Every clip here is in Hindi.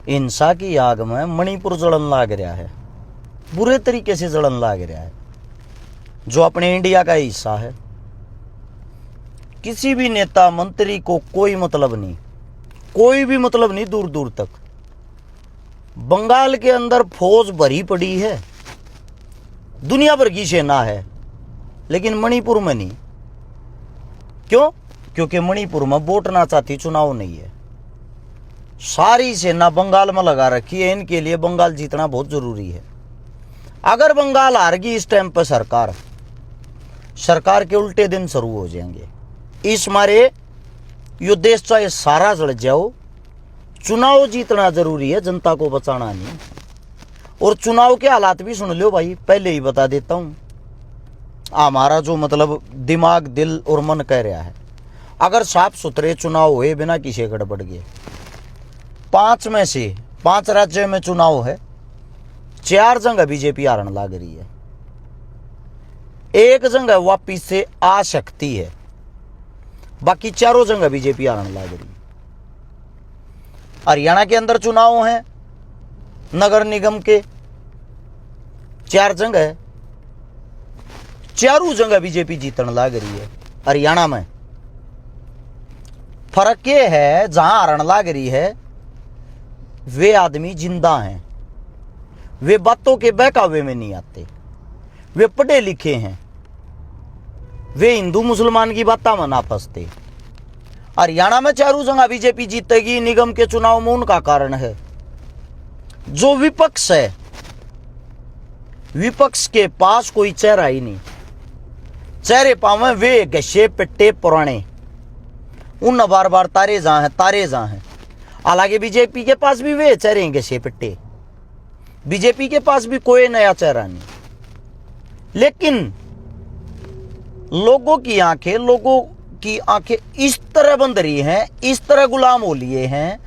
हिंसा की आग में मणिपुर जलन लाग रहा है, बुरे तरीके से जलन लाग रहा है, जो अपने इंडिया का हिस्सा है। किसी भी नेता मंत्री को कोई मतलब नहीं, कोई भी मतलब नहीं दूर दूर तक। बंगाल के अंदर फौज भरी पड़ी है, दुनिया भर की सेना है, लेकिन मणिपुर में नहीं। क्यों? क्योंकि मणिपुर में वोट ना चाहती, चुनाव नहीं है। सारी सेना बंगाल में लगा रखी है, इनके लिए बंगाल जीतना बहुत जरूरी है। अगर बंगाल हार गई इस टाइम पर सरकार के उल्टे दिन शुरू हो जाएंगे। इस मारे यो देश चाहे सारा जल जाओ, चुनाव जीतना जरूरी है, जनता को बचाना नहीं। और चुनाव के हालात भी सुन लो भाई, पहले ही बता देता हूं। हमारा जो मतलब दिमाग, दिल और मन कह रहा है, अगर साफ सुथरे चुनाव हुए बिना किसी गड़बड़ गए, 5 में से 5 राज्यों में चुनाव है, 4 जगह बीजेपी हारने लग रही है, 1 जगह वापिस से आ सकती है, बाकी चारों जगह बीजेपी हारने लग रही है। हरियाणा के अंदर चुनाव है, नगर निगम के 4 जगह है, चारों जगह बीजेपी जीतने लग रही है। हरियाणा में फर्क ये है, जहां हारने लग रही है वे आदमी जिंदा हैं, वे बातों के बहकावे में नहीं आते, वे पढ़े लिखे हैं, वे हिंदू मुसलमान की बातों में ना फंसते। हरियाणा में चारों जगह बीजेपी जीतेगी। निगम के चुनाव में उनका कारण है, जो विपक्ष है, विपक्ष के पास कोई चेहरा ही नहीं। चेहरे पावे वे घसे पिट्टे पुराने, उन बार बार तारे जहां हैं। हालांकि बीजेपी के पास भी वे चेहरे घसे पिट्टे, बीजेपी के पास भी कोई नया चेहरा नहीं। लेकिन लोगों की आंखें इस तरह बंद रही हैं, इस तरह गुलाम हो लिए हैं,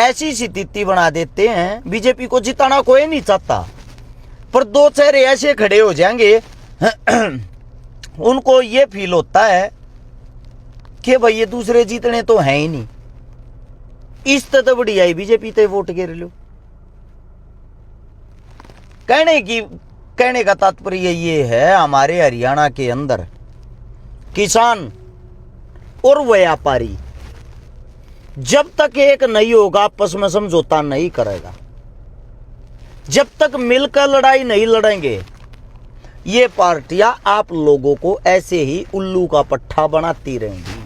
ऐसी स्थिति बना देते हैं। बीजेपी को जिताना कोई नहीं चाहता, पर 2 चेहरे ऐसे खड़े हो जाएंगे उनको ये फील होता है कि भाई ये दूसरे जीतने तो हैं ही नहीं, इस तरह बढ़िया ही बीजेपी ते वोट गिर लो। कहने का तात्पर्य ये है, हमारे हरियाणा के अंदर किसान और व्यापारी जब तक एक नहीं होगा, आपस में समझौता नहीं करेगा, जब तक मिलकर लड़ाई नहीं लड़ेंगे, ये पार्टियां आप लोगों को ऐसे ही उल्लू का पट्टा बनाती रहेंगी।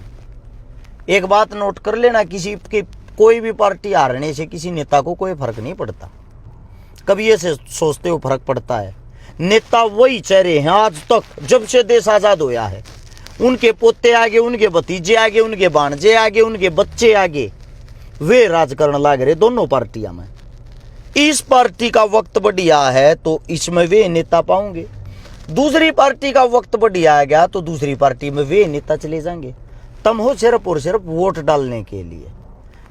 एक बात नोट कर लेना, किसी की कोई भी पार्टी हारने से किसी नेता को कोई फर्क नहीं पड़ता। कभी ऐसे सोचते हो फर्क पड़ता है? नेता वही चेहरे हैं आज तक, जब से देश आजाद होया है। उनके पोते आगे, उनके भतीजे आगे, उनके भांजे आगे, उनके बच्चे आगे, वे राज करने लग रहे दोनों पार्टियां में। इस पार्टी का वक्त बढ़िया है तो इसमें वे नेता पाओगे, दूसरी पार्टी का वक्त बढ़िया आ गया तो दूसरी पार्टी में वे नेता चले जाएंगे। तुम हो सिर्फ और सिर्फ वोट डालने के लिए।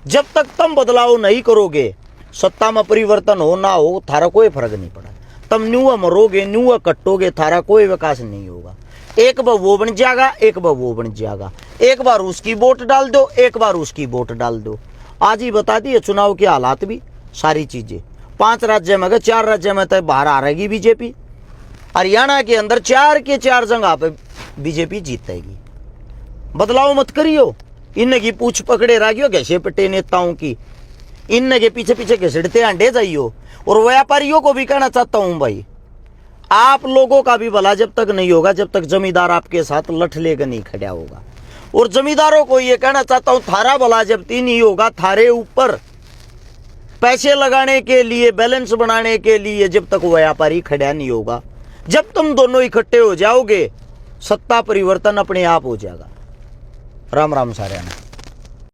जब तक तुम बदलाव नहीं करोगे, सत्ता में परिवर्तन हो ना हो, थारा कोई फर्क नहीं पड़ा। तुम न्यू मरोगे, न्यू कटोगे, थारा कोई विकास नहीं होगा। एक बार वो बन जाएगा, एक बार वो बन जाएगा, एक बार उसकी वोट डाल दो, एक बार उसकी वोट डाल दो। आज ही बता दिए चुनाव के हालात भी, सारी चीजें। 5 राज्य में, अगर 4 राज्य में तो बाहर आ रहेगी बीजेपी। हरियाणा के अंदर 4 के 4 जगह पे बीजेपी जीतेगी। बदलाव मत करियो, इनकी पूछ पकड़े रहियो घसे पिटे नेताओं की, इनके पीछे पीछे घसीटते अंडे जाइयो। और व्यापारियों को भी कहना चाहता हूं भाई, आप लोगों का भी भला जब तक नहीं होगा, जब तक जमींदार आपके साथ लठ लेकर नहीं खड़ा होगा। और जमींदारों को यह कहना चाहता हूं, थारा भला जब तक नहीं होगा, थारे ऊपर पैसे लगाने के लिए, बैलेंस बनाने के लिए जब तक व्यापारी खड़ा नहीं होगा, जब तुम दोनों इकट्ठे हो जाओगे, सत्ता परिवर्तन अपने आप हो जाएगा। राम राम सारे।